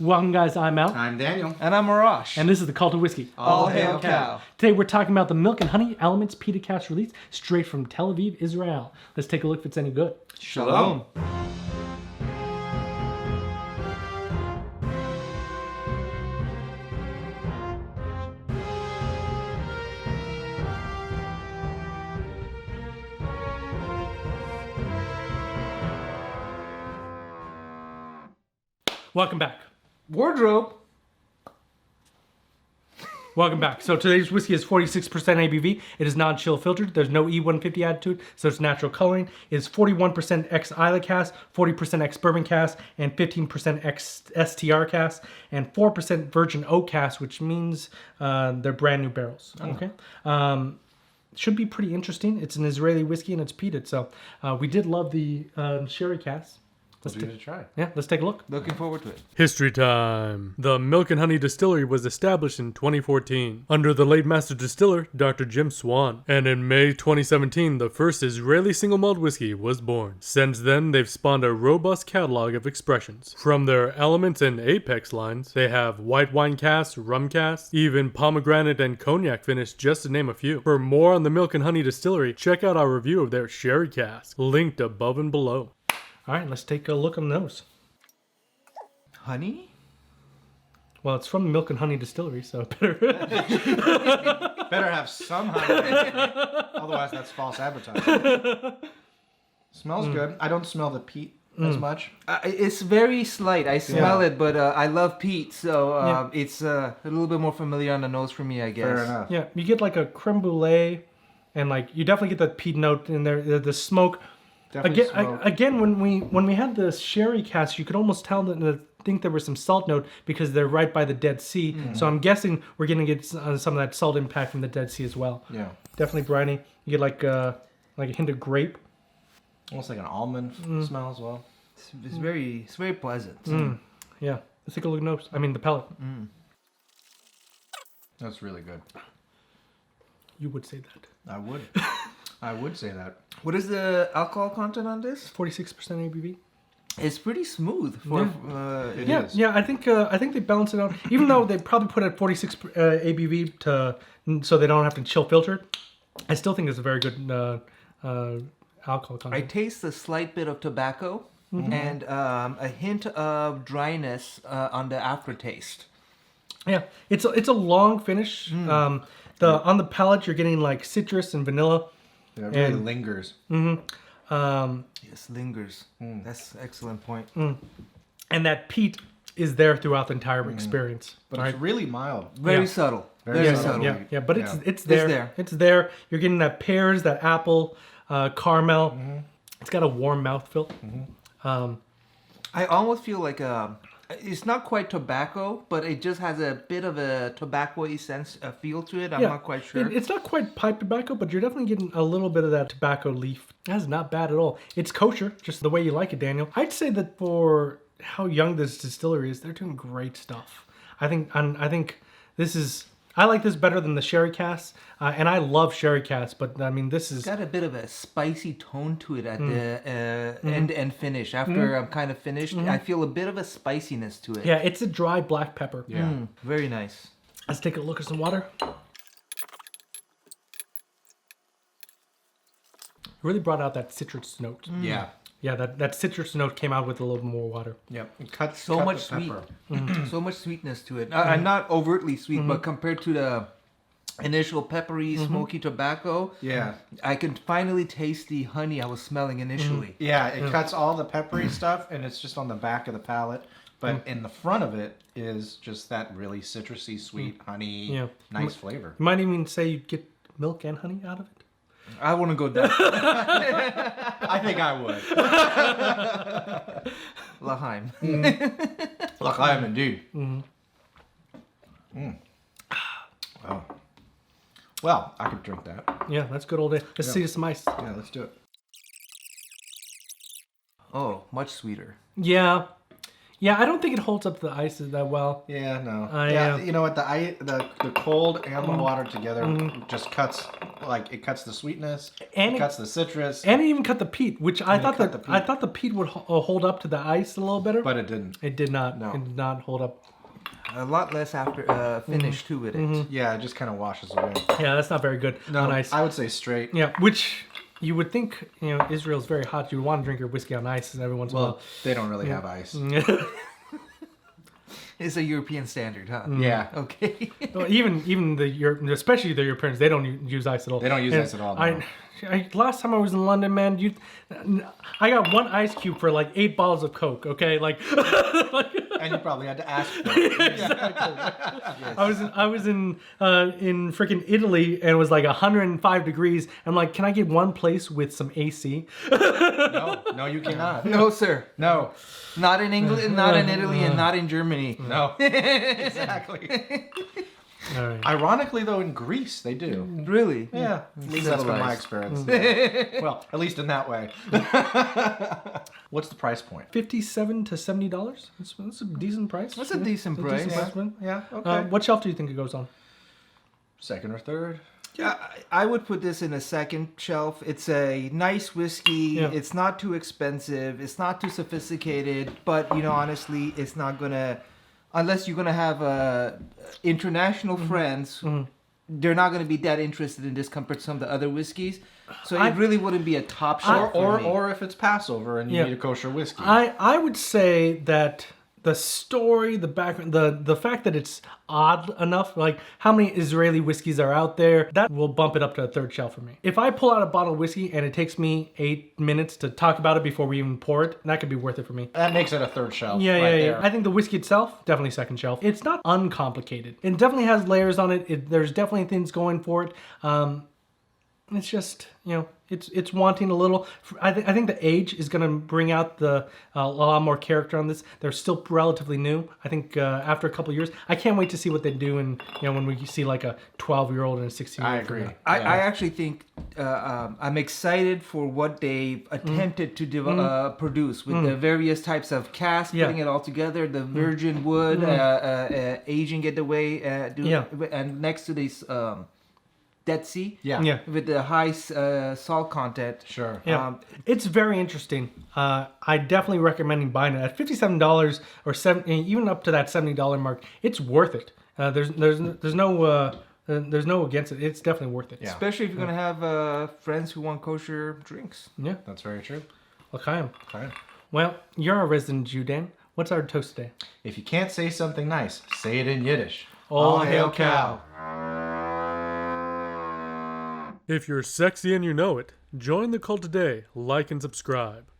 Welcome, guys. I'm Al. I'm Daniel. And I'm Arash. And this is the Cult of Whiskey. All hail cow. Today we're talking about the Milk and Honey Elements Peated Cask release straight from Tel Aviv, Israel. Let's take a look if it's any good. Shalom. Welcome back. Wardrobe. Welcome back. So today's whiskey is 46% ABV. It is non-chill filtered. There's no E150 added to it, so it's natural coloring. It is 41% ex-Isla cask, 40% ex-bourbon cask, and 15% ex-STR cask, and 4% virgin oak cask, which means they're brand new barrels. Okay. Should be pretty interesting. It's an Israeli whiskey and it's peated. So we did love the sherry cask. Let's give it a try. Yeah, let's take a look. Looking forward to it. History time. The Milk and Honey Distillery was established in 2014 under the late master distiller Dr. Jim Swan. And in May 2017, the first Israeli single malt whiskey was born. Since then, they've spawned a robust catalog of expressions. From their Elements and Apex lines, they have white wine casks, rum casks, even pomegranate and cognac finish, just to name a few. For more on the Milk and Honey Distillery, check out our review of their sherry cask, linked above and below. All right, let's take a look on those. Honey? Well, it's from the Milk and Honey Distillery, so better. Better have some honey. Otherwise, that's false advertising. Smells good. I don't smell the peat as much. It's very slight. I smell it, but I love peat, so it's a little bit more familiar on the nose for me, I guess. Fair enough. Yeah, you get like a creme brulee, and like you definitely get that peat note in there. The smoke. Definitely smoke. Again, when we had the sherry cask, you could almost tell that I think there was some salt note because they're right by the Dead Sea. So I'm guessing we're gonna get some of that salt impact from the Dead Sea as well. Yeah. Definitely briny. You get like a hint of grape. Almost like an almond smell as well. It's very pleasant. Yeah. Let's take a look at nose. I mean the palate. That's really good. You would say that. I would. I would say that. What is the alcohol content on this? 46% ABV. It's pretty smooth for It Yeah, is. yeah. I think they balance it out. Even though they probably put it at 46 ABV so they don't have to chill filter it, I still think it's a very good alcohol content. I taste a slight bit of tobacco and a hint of dryness on the aftertaste. Yeah, it's a long finish. On the palate, you're getting like citrus and vanilla. Yeah, it really lingers. Yes, lingers. That's an excellent point. And that peat is there throughout the entire experience. But it's really mild. Very subtle. Very subtle. Yeah, but it's there. It's there. You're getting that pears, that apple, caramel. It's got a warm mouthfeel. I almost feel like it's not quite tobacco, but it just has a bit of a tobacco-y sense, feel to it. I'm not quite sure. It's not quite pipe tobacco, but you're definitely getting a little bit of that tobacco leaf. That's not bad at all. It's kosher, just the way you like it, Daniel. I'd say that for how young this distillery is, they're doing great stuff. I think this is... I like this better than the sherry cask, and I love sherry cask, but I mean, this is... It's got a bit of a spicy tone to it at the end finish. After I'm kind of finished, I feel a bit of a spiciness to it. Yeah, it's a dry black pepper. Yeah. Very nice. Let's take a look at some water. Really brought out that citrus note. Yeah. Yeah, that citrus note came out with a little more water. Yep. It cuts So cut much the pepper. sweet. So much sweetness to it. Not overtly sweet, but compared to the initial peppery, smoky tobacco, Yeah. I can finally taste the honey I was smelling initially. Yeah, it cuts all the peppery stuff, and it's just on the back of the palate. But in the front of it is just that really citrusy, sweet, honey, nice flavor. You might even say you get milk and honey out of it. I want to go down. I think I would. L'chaim. L'chaim indeed. Wow. Well, I could drink that. Yeah, that's good old day. Let's see some ice. Yeah, let's do it. Oh, much sweeter. Yeah. Yeah, I don't think it holds up to the ice that well. Yeah, no. Yeah. You know what? The cold and the water together just cuts Like it cuts the sweetness, And it it- cuts the citrus, And it even cut the peat, which I it thought cut that the I peat. thought the peat would hold up to the ice a little better. but it didn't. It did not. No. It did not hold up. A lot less after finish too with it. Yeah, it just kind of washes away. Yeah, that's not very good No, on ice. I would say straight. Yeah, which you would think, Israel's very hot. You would want to drink your whiskey on ice every once in a Well, while. they don't really have ice. It's a European standard, huh? Yeah. Okay. Well, even especially the Europeans, they don't use ice at all. They don't use ice at all, no. Last time I was in London, man, I got one ice cube for like 8 bottles of Coke. Okay, like And you probably had to ask for it. I was in freaking Italy and it was like 105 degrees. I'm like, can I get one place with some AC? No, you cannot. No, sir. No. Not in England, not in Italy, and not in Germany. No. Exactly. All right. Ironically, though, in Greece, they do. Really? Yeah. At least that's been my Civilized. experience. Well, at least in that way. What's the price point? $57 to $70. That's a decent price. That's a decent price. Yeah, okay. What shelf do you think it goes on? Second or third? Yeah, I would put this in a second shelf. It's a nice whiskey. Yeah. It's not too expensive. It's not too sophisticated. But, honestly, it's not going to... Unless you're going to have international friends, they're not going to be that interested in this compared to some of the other whiskeys. So it really wouldn't be a top shelf for me. Or if it's Passover and you Yeah. need a kosher whiskey. I would say that the story, the background, the fact that it's odd enough, like how many Israeli whiskeys are out there, that will bump it up to a third shelf for me. If I pull out a bottle of whiskey and it takes me 8 minutes to talk about it before we even pour it, that could be worth it for me. That makes it a third shelf. Yeah, right yeah, yeah. there. I think the whiskey itself, definitely second shelf. It's not uncomplicated. It definitely has layers on it. There's definitely things going for it. It's just, it's wanting a little. I think the age is going to bring out a lot more character on this. They're still relatively new. I think after a couple of years, I can't wait to see what they do. And when we see like a 12-year-old and a 16-year-old. I agree. I actually think I'm excited for what they've attempted to produce with the various types of casks, Yeah. putting it all together, the virgin wood, aging it the way, and next to this Dead Sea, Yeah. with the high salt content. Sure. Yeah, it's very interesting. I definitely recommend buying it at $57 or even up to that $70 mark. It's worth it. There's no against it. It's definitely worth it. Yeah. Especially if you're going to have friends who want kosher drinks. Yeah. That's very true. L'chaim. Okay. Well, you're a resident Jew, Dan. What's our toast today? If you can't say something nice, say it in Yiddish. All hail cow. If you're sexy and you know it, join the cult today, like and subscribe.